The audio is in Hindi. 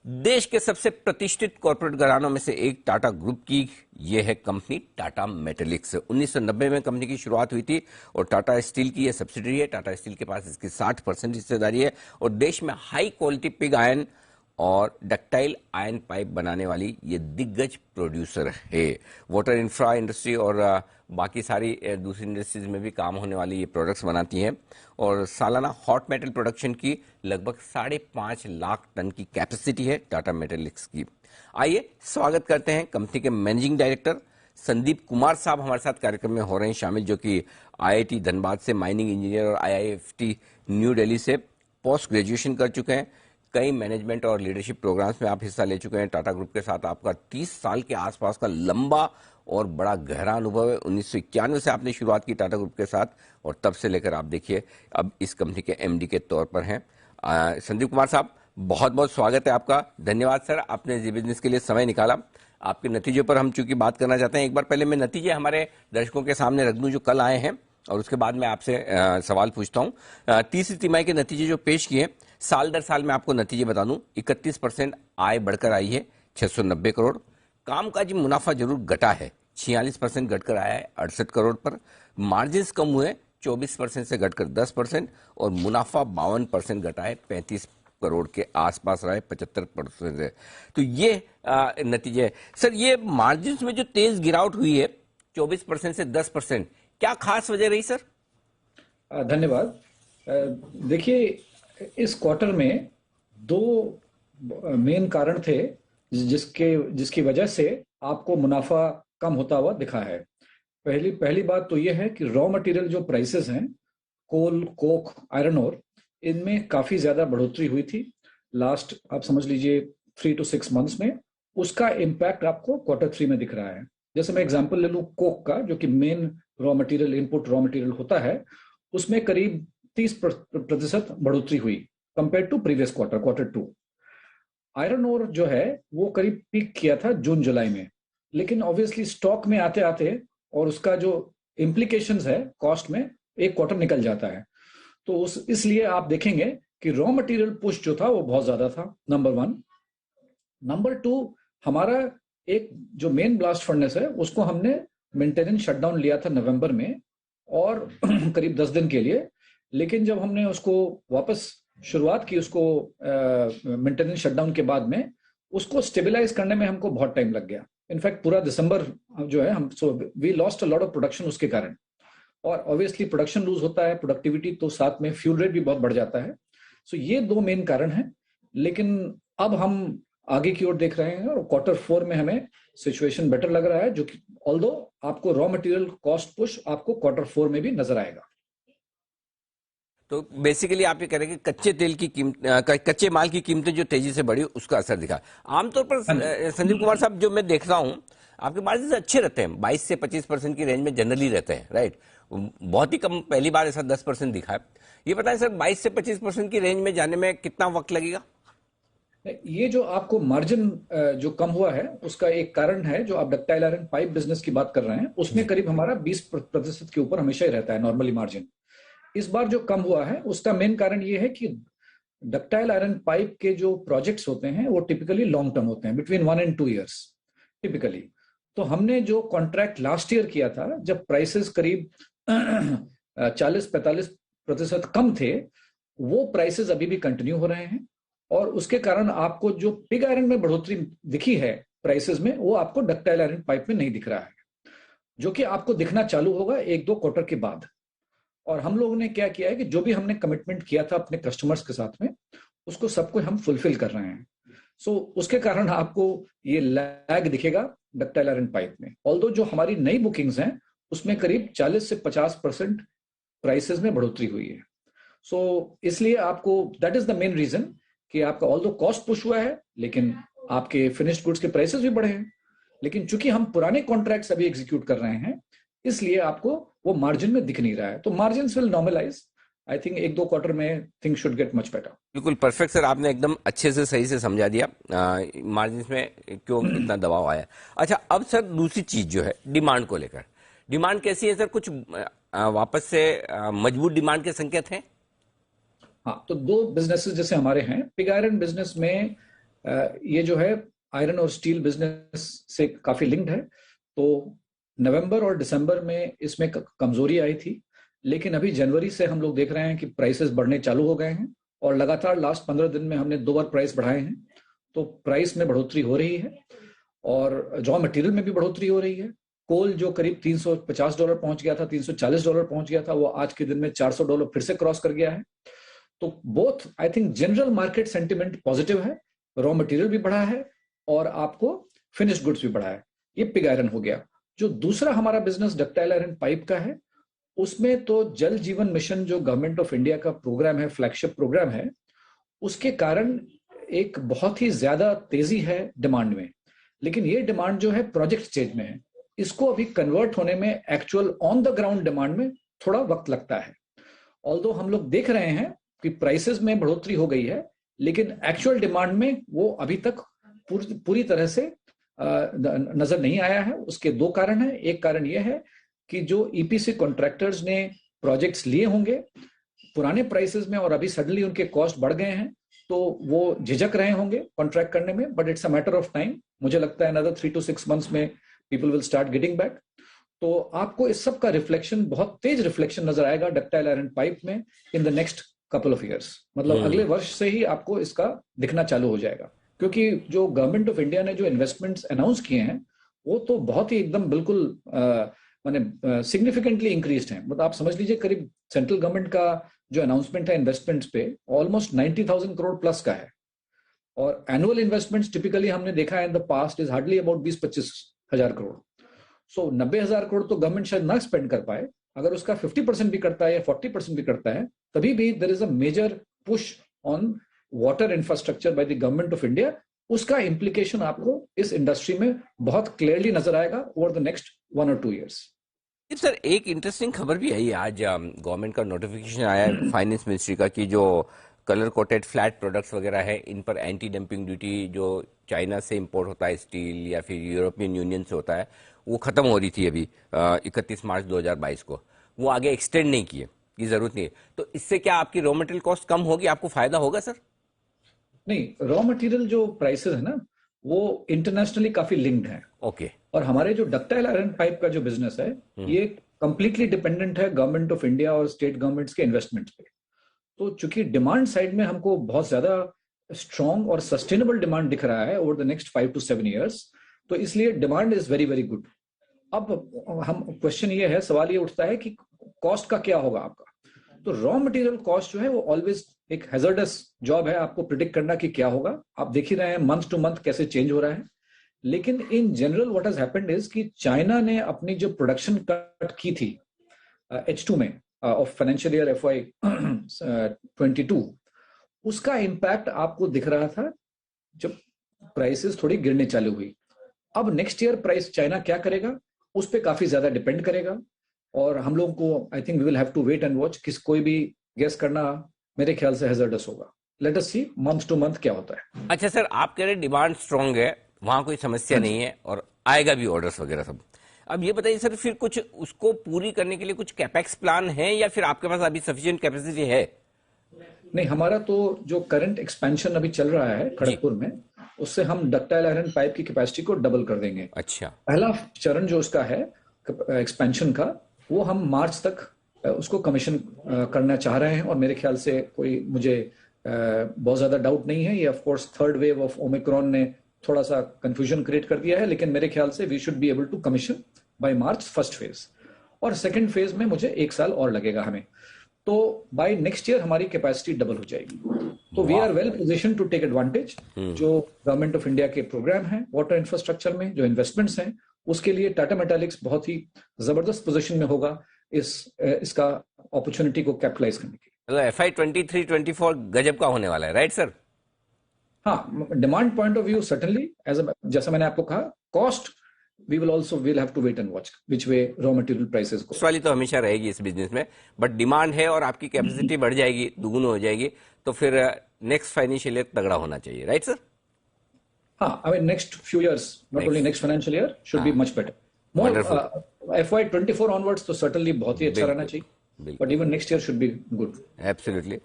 देश के सबसे प्रतिष्ठित कॉर्पोरेट घरानों में से एक टाटा ग्रुप की यह है कंपनी टाटा मेटेलिक्स। 1990 में कंपनी की शुरुआत हुई थी और टाटा स्टील की यह सब्सिडरी है। टाटा स्टील के पास इसकी 60% हिस्सेदारी है और देश में हाई क्वालिटी पिग आयरन और डक्टाइल आयन पाइप बनाने वाली ये दिग्गज प्रोड्यूसर है। वाटर इंफ्रा इंडस्ट्री और बाकी सारी दूसरी इंडस्ट्रीज में भी काम होने वाली ये प्रोडक्ट्स बनाती हैं और सालाना हॉट मेटल प्रोडक्शन की लगभग 5.5 लाख टन की कैपेसिटी है टाटा मेटेलिक्स की। आइए स्वागत करते हैं कंपनी के मैनेजिंग डायरेक्टर संदीप कुमार साहब हमारे साथ कार्यक्रम में हो रहे हैं शामिल, जो कि आईआईटी धनबाद से माइनिंग इंजीनियर और आईआईएफटी न्यू दिल्ली से पोस्ट ग्रेजुएशन कर चुके हैं। कई मैनेजमेंट और लीडरशिप प्रोग्राम्स में आप हिस्सा ले चुके हैं। टाटा ग्रुप के साथ आपका 30 साल के आसपास का लंबा और बड़ा गहरा अनुभव है। 1991 से आपने शुरुआत की टाटा ग्रुप के साथ और तब से लेकर आप देखिए अब इस कंपनी के एमडी के तौर पर हैं। संदीप कुमार साहब, बहुत बहुत स्वागत है आपका। धन्यवाद सर, आपने जी बिजनेस के लिए समय निकाला। आपके नतीजों पर हम चूंकि बात करना चाहते हैं, एक बार पहले मैं नतीजे हमारे दर्शकों के सामने रख दूं जो कल आए हैं और उसके बाद मैं आपसे सवाल पूछता हूं। तीसरी तिमाही के नतीजे जो पेश किए, साल दर साल में आपको नतीजे बता दूं, 31% आय बढ़कर आई है 690 करोड़। कामकाजी मुनाफा जरूर घटा है, 46% घटकर आया है 68 करोड़ पर। मार्जिन कम हुए 24% से घटकर 10% और मुनाफा 52% घटा है 35 करोड़ के आसपास रहा है 75% से। तो ये नतीजे सर, ये मार्जिन में जो तेज गिरावट हुई है 24% से 10%, क्या खास वजह रही सर? धन्यवाद। देखिए, इस क्वार्टर में दो मेन कारण थे जिसकी वजह से आपको मुनाफा कम होता हुआ दिखा है। पहली बात तो यह है कि रॉ मटेरियल जो प्राइसेस हैं, कोल, कोक, आयरन ओर, इनमें काफी ज्यादा बढ़ोतरी हुई थी लास्ट, आप समझ लीजिए 3 to 6 मंथ्स में। उसका इम्पैक्ट आपको Q3 में दिख रहा है। जैसे मैं एग्जांपल ले लूं कोक का, जो कि main raw material, input raw material होता है, उसमें करीब 30% बढ़ोतरी हुई compare to previous Q2। Iron ore जो है वो करीब पीक किया था जून जुलाई में, लेकिन ऑब्वियसली स्टॉक में आते आते और उसका जो इम्प्लीकेशंस है कॉस्ट में, एक क्वार्टर निकल जाता है। तो इसलिए आप देखेंगे कि रॉ मटेरियल पुश जो था वो बहुत ज्यादा था, नंबर 1। नंबर 2, हमारा एक जो मेन ब्लास्ट फर्नेस है उसको हमने मेंटेनेंस शटडाउन लिया था नवंबर में और करीब 10 दिन के लिए, लेकिन जब हमने उसको वापस शुरुआत की, उसको मेंटेनेंस शटडाउन के बाद में उसको स्टेबलाइज करने में हमको बहुत टाइम लग गया। इनफैक्ट पूरा दिसंबर जो है हम we lost a lot of production उसके कारण। और ऑब्वियसली प्रोडक्शन लूज होता है, प्रोडक्टिविटी, तो साथ में फ्यूल रेट भी बहुत बढ़ जाता है। सो ये दो मेन कारण हैं। लेकिन अब हम आगे की ओर देख रहे हैं और Q4 में हमें सिचुएशन बेटर लग रहा है, जो कि ऑल्दो आपको रॉ मटेरियल कॉस्ट पुश आपको Q4 में भी नजर आएगा। तो बेसिकली आप ये कह रहे हैं कि कच्चे तेल की कीमत, कच्चे माल की कीमतें जो तेजी से बढ़ी उसका असर दिखा। आमतौर पर संदीप कुमार साहब, जो मैं देख रहा हूं, आपके मार्जिन अच्छे रहते हैं, 22 से 25% की रेंज में जनरली रहते हैं, राइट? बहुत ही कम, पहली बार ऐसा 10% दिखा है। ये बताएं सर, 22 से 25% की रेंज में जाने में कितना वक्त लगेगा? ये जो आपको मार्जिन जो कम हुआ है उसका एक कारण है, जो आप डक्टाइल आयरन पाइप बिजनेस की बात कर रहे हैं, उसमें करीब हमारा 20% के ऊपर हमेशा ही रहता है नॉर्मली मार्जिन। इस बार जो कम हुआ है उसका मेन कारण ये है कि डक्टाइल आयरन पाइप के जो प्रोजेक्ट्स होते हैं वो टिपिकली लॉन्ग टर्म होते हैं, बिटवीन 1 and 2 years टिपिकली। तो हमने जो कॉन्ट्रैक्ट लास्ट ईयर किया था, जब प्राइसेस करीब 40-45% कम थे, वो प्राइसेस अभी भी कंटिन्यू हो रहे हैं और उसके कारण आपको जो पिग आयरन में बढ़ोतरी दिखी है प्राइसेस में, वो आपको डक्टाइल आयरन पाइप में नहीं दिख रहा है, जो कि आपको दिखना चालू होगा 1-2 क्वार्टर के बाद। और हम लोगों ने क्या किया है कि जो भी हमने कमिटमेंट किया था अपने कस्टमर्स के साथ में, उसको सबको हम फुलफिल कर रहे हैं। सो उसके कारण आपको ये लैग दिखेगा डक्टाइल आयरन पाइप में। ऑल्दो जो हमारी नई बुकिंग्स हैं उसमें करीब 40 से 50% प्राइसेस में बढ़ोतरी हुई है। सो इसलिए आपको, that is the main reason कि आपका ऑल्दो कॉस्ट पुश हुआ है, लेकिन आपके फिनिश्ड गुड्स के प्राइसेस भी बढ़े हैं। लेकिन चूंकि हम पुराने कॉन्ट्रैक्ट्स अभी एग्जीक्यूट कर रहे हैं, इसलिए आपको वो मार्जिन में दिख नहीं रहा है। तो margin will normalize. I think 1-2 quarter में things should get much better. बिल्कुल परफेक्ट सर, आपने एकदम अच्छे से सही से समझा दिया मार्जिन में क्यों इतना दबाव आया। अच्छा, अब सर दूसरी चीज जो है डिमांड को लेकर, डिमांड कैसी है सर? कुछ वापस से मजबूत डिमांड के संकेत हैं? हाँ, तो दो बिजनेसेस जैसे हमारे हैं, पिग आयरन बिजनेस में ये जो है आयरन और स्टील बिजनेस से काफी लिंक्ड है। तो नवंबर और दिसंबर में इसमें कमजोरी आई थी, लेकिन अभी जनवरी से हम लोग देख रहे हैं कि प्राइसेस बढ़ने चालू हो गए हैं और लगातार लास्ट 15 दिन में हमने 2 बार प्राइस बढ़ाए हैं। तो प्राइस में बढ़ोतरी हो रही है और रॉ मटेरियल में भी बढ़ोतरी हो रही है। कोल जो करीब $350 पहुंच गया था, $340 पहुंच गया था, वो आज के दिन में $400 फिर से क्रॉस कर गया है। तो both I think general market sentiment positive है, रॉ मटेरियल भी बढ़ा है और आपको फिनिश्ड गुड्स भी बढ़ा है। ये पिग आयरन हो गया। जो दूसरा हमारा बिजनेस डक्टाइल आयरन पाइप का है, उसमें तो जल जीवन मिशन जो गवर्नमेंट ऑफ इंडिया का प्रोग्राम है, फ्लैगशिप प्रोग्राम है, उसके कारण एक बहुत ही ज्यादा तेजी है डिमांड में। लेकिन ये डिमांड जो है प्रोजेक्ट स्टेज में है, इसको अभी कन्वर्ट होने में actual on the ground demand में थोड़ा वक्त लगता है। ऑल्दो हम लोग देख रहे हैं कि प्राइसेस में बढ़ोतरी हो गई है, लेकिन एक्चुअल डिमांड में वो अभी तक पूरी तरह से नजर नहीं आया है। उसके 2 कारण है। एक कारण यह है कि जो ईपीसी कॉन्ट्रैक्टर्स ने प्रोजेक्ट्स लिए होंगे पुराने प्राइसेस में और अभी सडनली उनके कॉस्ट बढ़ गए हैं, तो वो झिझक रहे होंगे कॉन्ट्रैक्ट करने में, but it's a matter of time. मुझे लगता है another 3 to 6 months में people will start getting back. तो आपको इस सब का रिफ्लेक्शन, बहुत तेज रिफ्लेक्शन नजर आएगा डक्टाइल आयरन पाइप में in the next couple of years. मतलब अगले वर्ष से ही आपको इसका दिखना चालू हो जाएगा, क्योंकि जो गवर्नमेंट ऑफ इंडिया ने जो इन्वेस्टमेंट्स अनाउंस किए हैं वो तो बहुत ही एकदम बिल्कुल माने सिग्निफिकेंटली इंक्रीज्ड है। मतलब आप समझ लीजिए करीब सेंट्रल गवर्नमेंट का जो अनाउंसमेंट है इन्वेस्टमेंट्स पे ऑलमोस्ट 90,000 करोड़ प्लस का है। और एनुअल इन्वेस्टमेंट्स टिपिकली हमने देखा है in the past is hardly about 20-25 हजार करोड़। सो 90,000 करोड़ तो गवर्नमेंट शायद ना स्पेंड कर पाए। अगर उसका 50% भी करता है या 40% भी करता है, तभी भी there is a major push on water infrastructure by the government of India. उसका इंप्लीकेशन आपको इस इंडस्ट्री में बहुत क्लियरली नजर आएगा over the next 1 or 2 years। Sir एक इंटरेस्टिंग खबर भी आई है आज, गवर्नमेंट का नोटिफिकेशन आया है फाइनेंस मिनिस्ट्री का कि जो कलर कोटेड फ्लैट प्रोडक्ट्स वगैरह है इन पर एंटी डंपिंग ड्यूटी जो चाइना से इंपोर्ट होता है स्टील या फिर यूरोपियन यूनियन से होता है, वो खत्म हो रही थी अभी 31 मार्च 2022 को। वो आगे एक्सटेंड नहीं किए, की जरूरत नहीं है। तो इससे क्या आपकी रॉ मटेरियल कॉस्ट कम होगी, आपको फायदा होगा सर? नहीं, रॉ मटेरियल जो प्राइसेस है ना, वो इंटरनेशनली काफी लिंक्ड है। ओके। और हमारे जो डक्टाइल आयरन पाइप का जो बिजनेस है, ये कंप्लीटली डिपेंडेंट है गवर्नमेंट ऑफ इंडिया और स्टेट गवर्नमेंट्स के इन्वेस्टमेंट पे। तो चूंकि डिमांड साइड में हमको बहुत ज्यादा स्ट्रॉन्ग और सस्टेनेबल डिमांड दिख रहा है over the next 5 to 7 years, तो इसलिए demand is very very good. अब हम क्वेश्चन ये है, सवाल ये उठता है कि कॉस्ट का क्या होगा आपका। तो रॉ मटेरियल कॉस्ट जो है वो ऑलवेज एक हैजर्डस जॉब है आपको प्रिडिक्ट करना कि क्या होगा। आप देख ही रहे हैं मंथ टू मंथ कैसे चेंज हो रहा है। लेकिन in general what has happened is कि चाइना ने अपनी जो प्रोडक्शन कट की थी H2 में ऑफ फाइनेंशियल ईयर FY22, उसका इम्पैक्ट आपको दिख रहा था जब प्राइसेस थोड़ी गिरने चालू हुई। अब नेक्स्ट ईयर प्राइस चाइना क्या करेगा उस पर काफी ज्यादा डिपेंड करेगा, और हम लोगों को I think we will have to wait and watch. कोई भी गेस करना मेरे ख्याल से हैजर्डस होगा। Let us see month to month क्या होता है। अच्छा सर, आप कह रहे डिमांड स्ट्रांग है, वहां कोई समस्या नहीं है और आएगा भी ऑर्डर्स वगैरह सब। अब ये बताइए सर, फिर कुछ उसको पूरी करने के लिए कुछ कैपेक्स प्लान है या फिर आपके पास अभी सफिशिएंट कैपेसिटी है? नहीं, हमारा तो जो करंट एक्सपेंशन अभी चल रहा है खड़गपुर में, उससे हम डक्टाइल आयरन पाइप की कैपेसिटी को डबल कर देंगे। अच्छा। पहला चरण जो उसका है एक्सपेंशन का, वो हम मार्च तक उसको कमीशन करना चाह रहे हैं। और मेरे ख्याल से कोई मुझे बहुत ज्यादा डाउट नहीं है। ये of course third wave of Omicron ने थोड़ा सा कंफ्यूजन क्रिएट कर दिया है, लेकिन मेरे ख्याल से we should be able to commission by March first phase, और सेकंड फेज में मुझे 1 साल और लगेगा हमें। तो बाय नेक्स्ट ईयर हमारी कैपेसिटी डबल हो जाएगी। तो we are well position to take advantage. जो गवर्नमेंट ऑफ इंडिया के प्रोग्राम है वाटर इंफ्रास्ट्रक्चर में, जो इन्वेस्टमेंट्स हैं, उसके लिए टाटा मेटालिक्स बहुत ही जबरदस्त पोजीशन में होगा इसका अपॉर्चुनिटी को कैपिटलाइज करने के लिए। FY23-24 गजब का होने वाला है, राइट सर? हाँ, demand point of view certainly, जैसा मैंने आपको कहा, cost we will have to wait and watch which way raw material prices go। वाली तो हमेशा रहेगी इस बिजनेस में, बट डिमांड है और आपकी कैपेसिटी बढ़ जाएगी, दुगुनी हो जाएगी, तो फिर नेक्स्ट फाइनेंशियल ईयर तगड़ा होना चाहिए, राइट सर? हाँ, I mean next few years, not only next financial year, should be much better. More FY24 onwards तो certainly बहुत ही अच्छा रहना चाहिए, but even next year should be good. Absolutely.